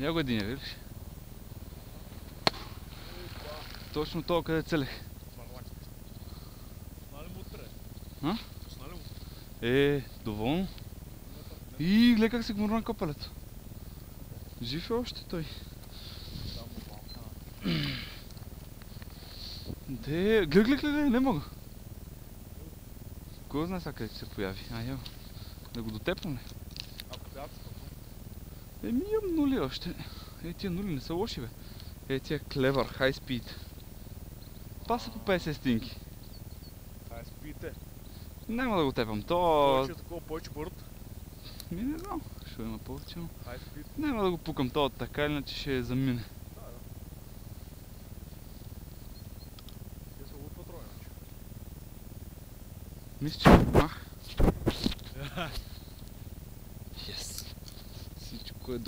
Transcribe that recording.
Я го един, видиш? Точно това, къде целех. Сналим утре. А? Сналим утре. Доволно. И гледай как се гмурна копалето. Жив е още той. Гледай, не мога. Кой знае сега къде ще се появи? Ево. Да го дотепам ли? Ако трябва да спъквам. Имам нули още. Тия нули не са лоши, бе. Тия клевър, хай спид. Паса по 50 стинки. Хай спите. Няма да го тепам. Повече е такова, повече бърт. Не знам. Ще има повече, но... Хай спите. Няма да го пукам това така, иначе ще замине. Да. Те са луд патрони, иначе. Мисля, че мах. Yes. Всичко е